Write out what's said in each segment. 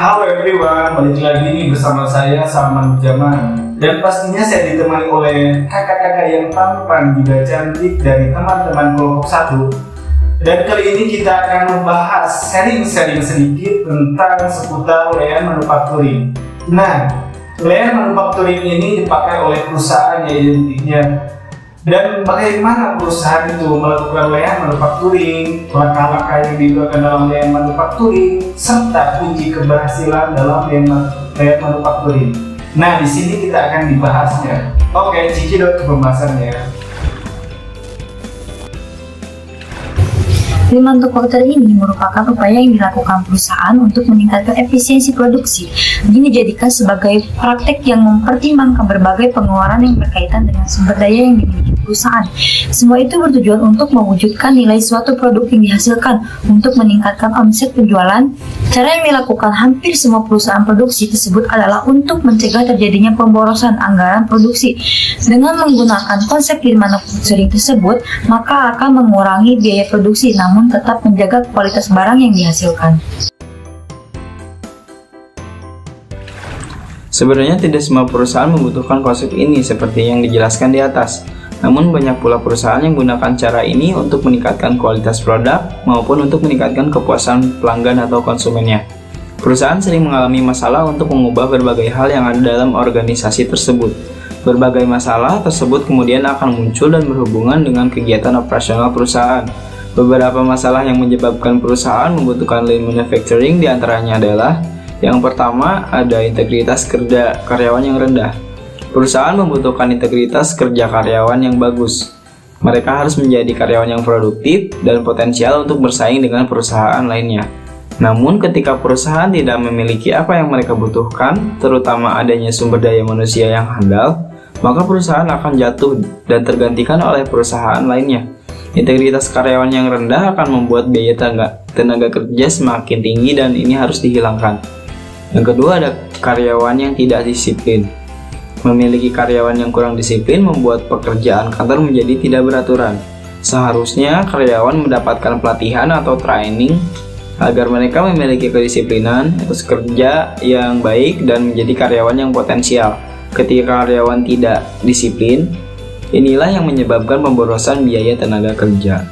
Halo everyone, balik lagi nih bersama saya Salman Jaman. Dan pastinya saya ditemani oleh kakak-kakak yang tampan juga cantik dari teman-teman kelompok 1. Dan kali ini kita akan membahas sharing-sharing sedikit tentang seputar layanan manufacturing. Nah, layanan manufacturing ini dipakai oleh perusahaan yang identiknya. Dan bagaimana perusahaan itu melakukan layanan manufacturing, langkah-langkah yang digunakan dalam layanan manufacturing, serta kunci keberhasilan dalam layanan manufacturing. Nah, di sini kita akan dibahasnya. Oke, cicil ke pembahasannya. Layanan manufacturing ini merupakan upaya yang dilakukan perusahaan untuk meningkatkan efisiensi produksi. Ini dijadikan sebagai praktek yang mempertimbangkan berbagai pengeluaran yang berkaitan dengan sumber daya yang dimiliki perusahaan. Semua itu bertujuan untuk mewujudkan nilai suatu produk yang dihasilkan untuk meningkatkan omset penjualan. Cara yang dilakukan hampir semua perusahaan produksi tersebut adalah untuk mencegah terjadinya pemborosan anggaran produksi. Dengan menggunakan konsep lean manufacturing tersebut, maka akan mengurangi biaya produksi namun tetap menjaga kualitas barang yang dihasilkan. Sebenarnya tidak semua perusahaan membutuhkan konsep ini seperti yang dijelaskan di atas. Namun banyak pula perusahaan yang menggunakan cara ini untuk meningkatkan kualitas produk maupun untuk meningkatkan kepuasan pelanggan atau konsumennya. Perusahaan sering mengalami masalah untuk mengubah berbagai hal yang ada dalam organisasi tersebut. Berbagai masalah tersebut kemudian akan muncul dan berhubungan dengan kegiatan operasional perusahaan. Beberapa masalah yang menyebabkan perusahaan membutuhkan lean manufacturing diantaranya adalah: yang pertama, ada integritas kerja karyawan yang rendah. Perusahaan membutuhkan integritas kerja karyawan yang bagus. Mereka harus menjadi karyawan yang produktif dan potensial untuk bersaing dengan perusahaan lainnya. Namun ketika perusahaan tidak memiliki apa yang mereka butuhkan, terutama adanya sumber daya manusia yang handal, maka perusahaan akan jatuh dan tergantikan oleh perusahaan lainnya. Integritas karyawan yang rendah akan membuat biaya tenaga kerja semakin tinggi dan ini harus dihilangkan. Yang kedua, ada karyawan yang tidak disiplin. Memiliki karyawan yang kurang disiplin membuat pekerjaan kantor menjadi tidak beraturan. Seharusnya karyawan mendapatkan pelatihan atau training agar mereka memiliki kedisiplinan, etos kerja yang baik, dan menjadi karyawan yang potensial. Ketika karyawan tidak disiplin, inilah yang menyebabkan pemborosan biaya tenaga kerja.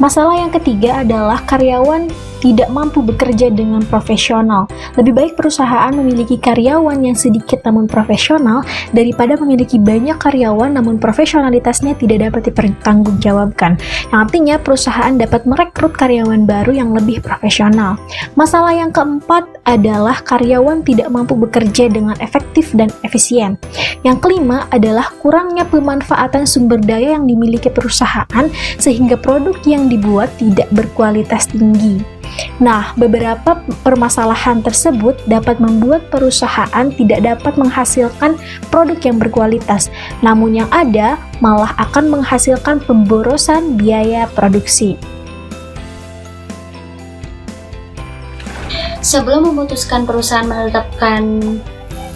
Masalah yang ketiga adalah karyawan tidak mampu bekerja dengan profesional. Lebih baik perusahaan memiliki karyawan yang sedikit namun profesional daripada memiliki banyak karyawan namun profesionalitasnya tidak dapat dipertanggungjawabkan. Yang artinya perusahaan dapat merekrut karyawan baru yang lebih profesional. Masalah yang keempat adalah karyawan tidak mampu bekerja dengan efektif dan efisien. Yang kelima adalah kurangnya pemanfaatan sumber daya yang dimiliki perusahaan sehingga produk yang dibuat tidak berkualitas tinggi. Nah, beberapa permasalahan tersebut dapat membuat perusahaan tidak dapat menghasilkan produk yang berkualitas, namun yang ada malah akan menghasilkan pemborosan biaya produksi. Sebelum memutuskan perusahaan menetapkan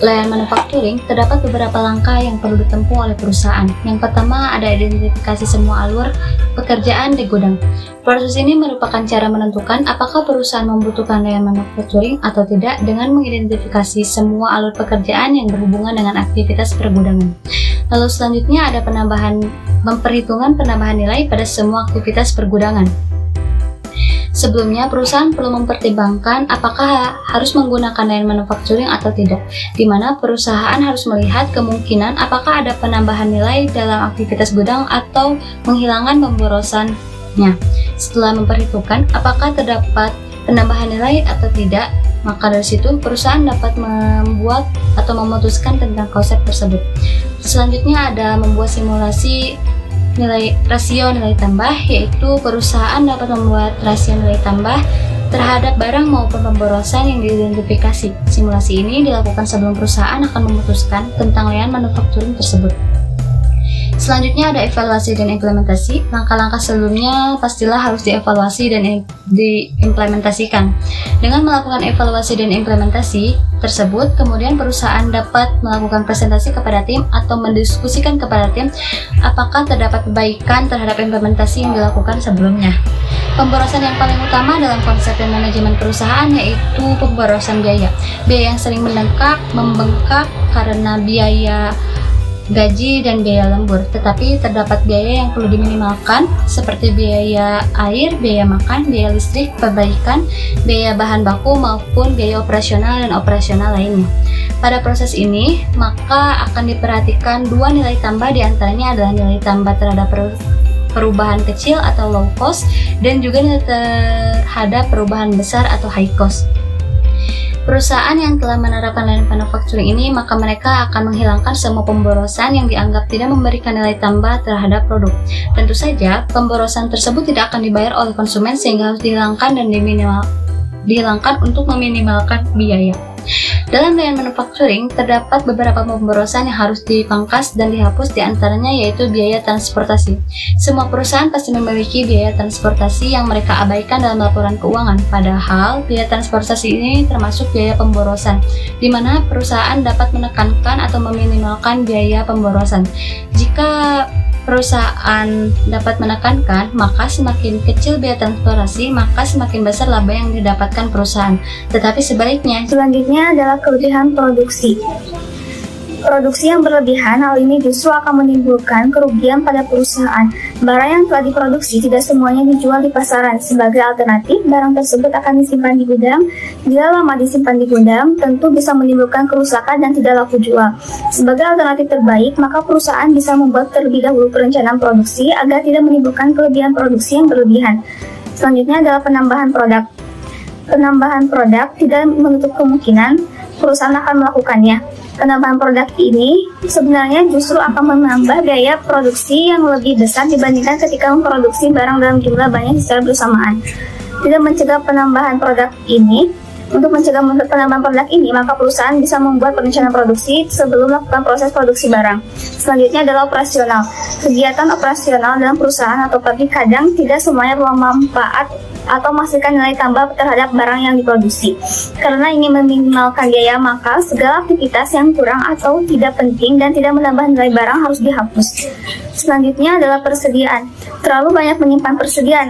layanan manufacturing, terdapat beberapa langkah yang perlu ditempuh oleh perusahaan. Yang pertama, ada identifikasi semua alur pekerjaan di gudang. Proses ini merupakan cara menentukan apakah perusahaan membutuhkan layanan manufacturing atau tidak dengan mengidentifikasi semua alur pekerjaan yang berhubungan dengan aktivitas pergudangan. Lalu selanjutnya ada memperhitungkan penambahan nilai pada semua aktivitas pergudangan. Sebelumnya, perusahaan perlu mempertimbangkan apakah harus menggunakan layanan manufacturing atau tidak, di mana perusahaan harus melihat kemungkinan apakah ada penambahan nilai dalam aktivitas gudang atau menghilangkan pemborosannya. Setelah memperhitungkan apakah terdapat penambahan nilai atau tidak, maka dari situ perusahaan dapat membuat atau memutuskan tentang konsep tersebut. Selanjutnya ada membuat simulasi rasio nilai tambah, yaitu perusahaan dapat membuat rasio nilai tambah terhadap barang maupun pemborosan yang diidentifikasi. Simulasi ini dilakukan sebelum perusahaan akan memutuskan tentang layanan manufacturing tersebut. Selanjutnya ada evaluasi dan implementasi. Langkah-langkah sebelumnya pastilah harus dievaluasi dan diimplementasikan. Dengan melakukan evaluasi dan implementasi tersebut, kemudian perusahaan dapat melakukan presentasi kepada tim atau mendiskusikan kepada tim apakah terdapat perbaikan terhadap implementasi yang dilakukan sebelumnya. Pemborosan yang paling utama dalam konsep dan manajemen perusahaan yaitu pemborosan biaya. Biaya yang sering membengkak karena biaya gaji dan biaya lembur, tetapi terdapat biaya yang perlu diminimalkan seperti biaya air, biaya makan, biaya listrik, perbaikan, biaya bahan baku maupun biaya operasional dan operasional lainnya. Pada proses ini, maka akan diperhatikan dua nilai tambah, diantaranya adalah nilai tambah terhadap perubahan kecil atau low cost dan juga nilai terhadap perubahan besar atau high cost. Perusahaan yang telah menerapkan lean manufacturing ini, maka mereka akan menghilangkan semua pemborosan yang dianggap tidak memberikan nilai tambah terhadap produk. Tentu saja, pemborosan tersebut tidak akan dibayar oleh konsumen sehingga harus dihilangkan dan dihilangkan untuk meminimalkan biaya. Dalam lean manufacturing, terdapat beberapa pemborosan yang harus dipangkas dan dihapus, diantaranya yaitu biaya transportasi. Semua perusahaan pasti memiliki biaya transportasi yang mereka abaikan dalam laporan keuangan, padahal biaya transportasi ini termasuk biaya pemborosan, di mana perusahaan dapat menekankan atau meminimalkan biaya pemborosan. Jika perusahaan dapat menekankan, maka semakin kecil biaya transportasi, maka semakin besar laba yang didapatkan perusahaan. Tetapi sebaliknya. Selanjutnya adalah kelebihan produksi. Produksi yang berlebihan, hal ini justru akan menimbulkan kerugian pada perusahaan. Barang yang telah diproduksi tidak semuanya dijual di pasaran. Sebagai alternatif, barang tersebut akan disimpan di gudang. Bila lama disimpan di gudang, tentu bisa menimbulkan kerusakan dan tidak laku jual. Sebagai alternatif terbaik, maka perusahaan bisa membuat terlebih dahulu perencanaan produksi agar tidak menimbulkan kelebihan produksi yang berlebihan. Selanjutnya adalah penambahan produk. Penambahan produk tidak menutup kemungkinan perusahaan akan melakukannya. Penambahan produk ini sebenarnya justru akan menambah biaya produksi yang lebih besar dibandingkan ketika memproduksi barang dalam jumlah banyak secara bersamaan. Tidak mencegah penambahan produk ini, untuk mencegah penambahan produk ini, maka perusahaan bisa membuat perencanaan produksi sebelum melakukan proses produksi barang. Selanjutnya adalah operasional. Kegiatan operasional dalam perusahaan atau pabrik kadang tidak semuanya bermanfaat atau menghasilkan nilai tambah terhadap barang yang diproduksi. Karena ingin meminimalkan biaya, maka segala aktivitas yang kurang atau tidak penting dan tidak menambah nilai barang harus dihapus. Selanjutnya adalah persediaan. Terlalu banyak menyimpan persediaan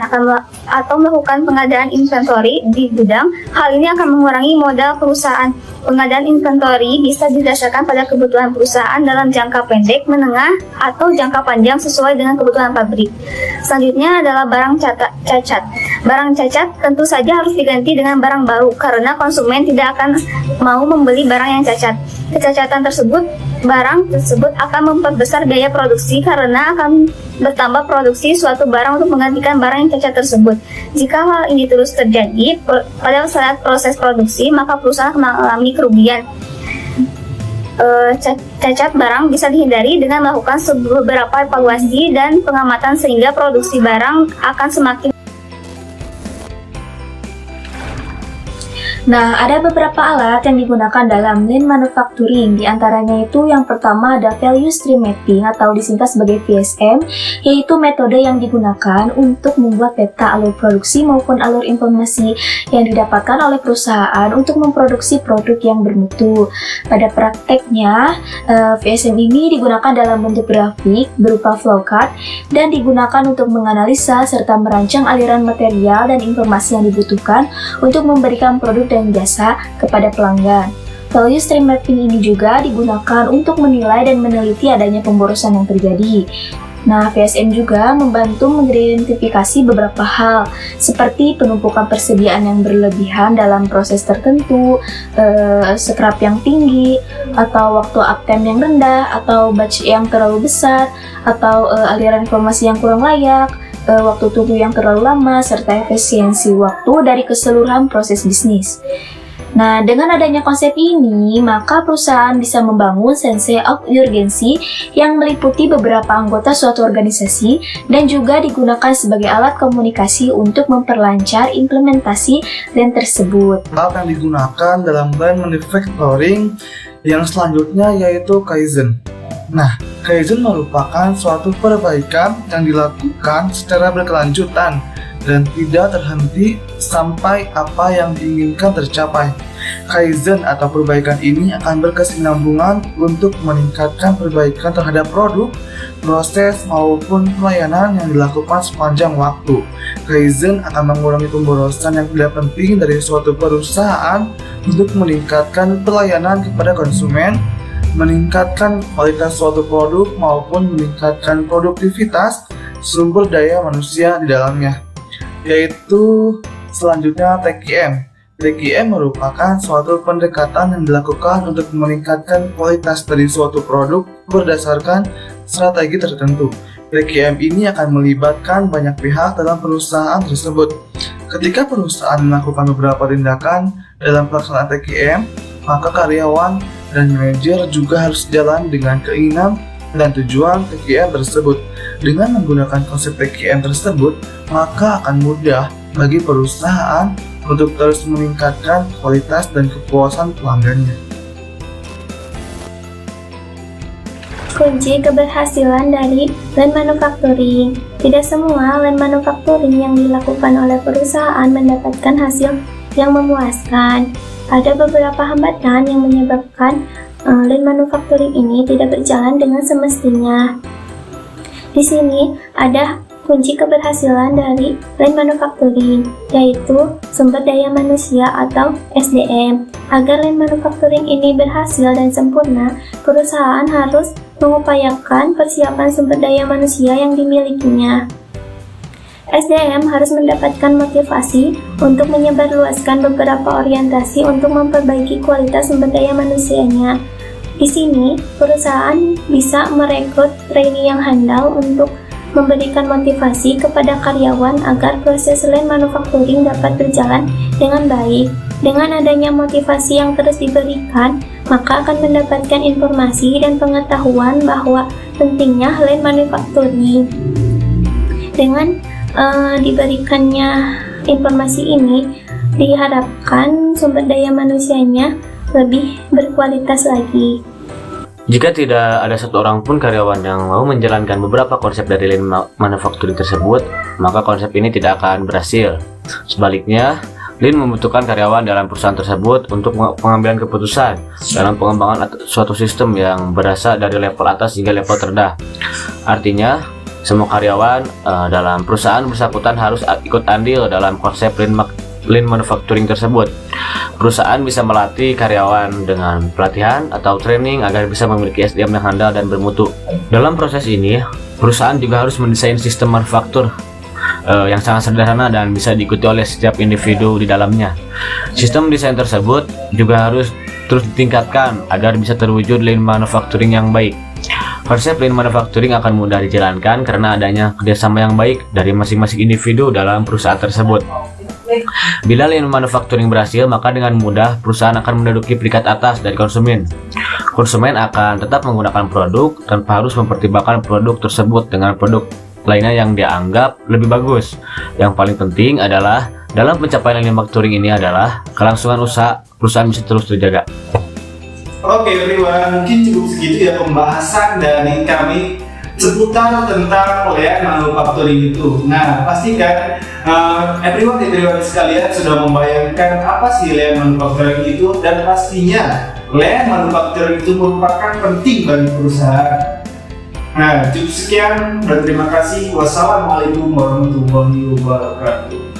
atau melakukan pengadaan inventory di gudang. Hal ini akan mengurangi modal perusahaan. Pengadaan inventory bisa didasarkan pada kebutuhan perusahaan dalam jangka pendek, menengah, atau jangka panjang sesuai dengan kebutuhan pabrik. Selanjutnya adalah barang cacat. Barang cacat tentu saja harus diganti dengan barang baru karena konsumen tidak akan mau membeli barang yang cacat. Kecacatan tersebut, barang tersebut akan memperbesar biaya produksi karena akan bertambah produksi suatu barang untuk menggantikan barang yang cacat tersebut. Jika hal ini terus terjadi pada saat proses produksi, maka perusahaan akan mengalami kerugian. Cacat barang bisa dihindari dengan melakukan beberapa evaluasi dan pengamatan sehingga produksi barang akan semakin. Nah, ada beberapa alat yang digunakan dalam lean manufacturing. Di antaranya itu yang pertama ada value stream mapping atau disingkat sebagai VSM, yaitu metode yang digunakan untuk membuat peta alur produksi maupun alur informasi yang didapatkan oleh perusahaan untuk memproduksi produk yang bermutu. Pada prakteknya, VSM ini digunakan dalam bentuk grafik berupa flowchart dan digunakan untuk menganalisa serta merancang aliran material dan informasi yang dibutuhkan untuk memberikan produk dan jasa kepada pelanggan. Value stream mapping ini juga digunakan untuk menilai dan meneliti adanya pemborosan yang terjadi. Nah, VSM juga membantu mengidentifikasi beberapa hal seperti penumpukan persediaan yang berlebihan dalam proses tertentu, scrap yang tinggi, atau waktu uptime yang rendah, atau batch yang terlalu besar, atau aliran informasi yang kurang layak, waktu tunggu yang terlalu lama, serta efisiensi waktu dari keseluruhan proses bisnis. Nah, dengan adanya konsep ini, maka perusahaan bisa membangun sense of urgency yang meliputi beberapa anggota suatu organisasi dan juga digunakan sebagai alat komunikasi untuk memperlancar implementasi lean tersebut. Alat yang digunakan dalam lean manufacturing yang selanjutnya yaitu Kaizen. Nah, Kaizen merupakan suatu perbaikan yang dilakukan secara berkelanjutan dan tidak terhenti sampai apa yang diinginkan tercapai. Kaizen atau perbaikan ini akan berkesinambungan untuk meningkatkan perbaikan terhadap produk, proses, maupun pelayanan yang dilakukan sepanjang waktu. Kaizen akan mengurangi pemborosan yang tidak penting dari suatu perusahaan untuk meningkatkan pelayanan kepada konsumen, meningkatkan kualitas suatu produk, maupun meningkatkan produktivitas sumber daya manusia di dalamnya. Yaitu selanjutnya TQM. TQM merupakan suatu pendekatan yang dilakukan untuk meningkatkan kualitas dari suatu produk berdasarkan strategi tertentu. TQM ini akan melibatkan banyak pihak dalam perusahaan tersebut. Ketika perusahaan melakukan beberapa tindakan dalam pelaksanaan TQM, maka karyawan dan manajer juga harus jalan dengan keinginan dan tujuan TQM tersebut. Dengan menggunakan konsep TQM tersebut, maka akan mudah bagi perusahaan untuk terus meningkatkan kualitas dan kepuasan pelanggannya. Kunci keberhasilan dari lean manufacturing. Tidak semua lean manufacturing yang dilakukan oleh perusahaan mendapatkan hasil yang memuaskan. Ada beberapa hambatan yang menyebabkan lean manufacturing ini tidak berjalan dengan semestinya. Di sini ada kunci keberhasilan dari lean manufacturing, yaitu sumber daya manusia atau SDM. Agar lean manufacturing ini berhasil dan sempurna, perusahaan harus mengupayakan persiapan sumber daya manusia yang dimilikinya. SDM harus mendapatkan motivasi untuk menyebarluaskan beberapa orientasi untuk memperbaiki kualitas sumber daya manusianya. Di sini, perusahaan bisa merekrut trainee yang handal untuk memberikan motivasi kepada karyawan agar proses lean manufacturing dapat berjalan dengan baik. Dengan adanya motivasi yang terus diberikan, maka akan mendapatkan informasi dan pengetahuan bahwa pentingnya lean manufacturing. Dengan diberikannya informasi ini, diharapkan sumber daya manusianya lebih berkualitas lagi. Jika tidak ada satu orang pun karyawan yang mau menjalankan beberapa konsep dari lean manufacturing tersebut, maka konsep ini tidak akan berhasil. Sebaliknya, lean membutuhkan karyawan dalam perusahaan tersebut untuk pengambilan keputusan dalam pengembangan suatu sistem yang berasal dari level atas hingga level terendah. Artinya, semua karyawan dalam perusahaan bersangkutan harus ikut andil dalam konsep lean manufacturing tersebut. Perusahaan bisa melatih karyawan dengan pelatihan atau training agar bisa memiliki SDM yang handal dan bermutu. Dalam proses ini, perusahaan juga harus mendesain sistem manufaktur yang sangat sederhana dan bisa diikuti oleh setiap individu di dalamnya. Sistem desain tersebut juga harus terus ditingkatkan agar bisa terwujud lean manufacturing yang baik. Konsep lean manufacturing akan mudah dijalankan karena adanya kerjasama yang baik dari masing-masing individu dalam perusahaan tersebut. Bila lean manufacturing berhasil, maka dengan mudah perusahaan akan menduduki peringkat atas dari konsumen. Konsumen akan tetap menggunakan produk tanpa harus mempertimbangkan produk tersebut dengan produk lainnya yang dianggap lebih bagus. Yang paling penting adalah dalam pencapaian lean manufacturing ini adalah kelangsungan usaha perusahaan bisa terus terjaga. Oke everyone, mungkin cukup segitu ya pembahasan dari kami seputar tentang lean manufacturing itu. Nah, pastikan everyone sekalian sudah membayangkan apa sih lean manufacturing itu, dan pastinya lean manufacturing itu merupakan penting bagi perusahaan. Nah, cukup sekian dan terima kasih. Wassalamualaikum warahmatullahi wabarakatuh.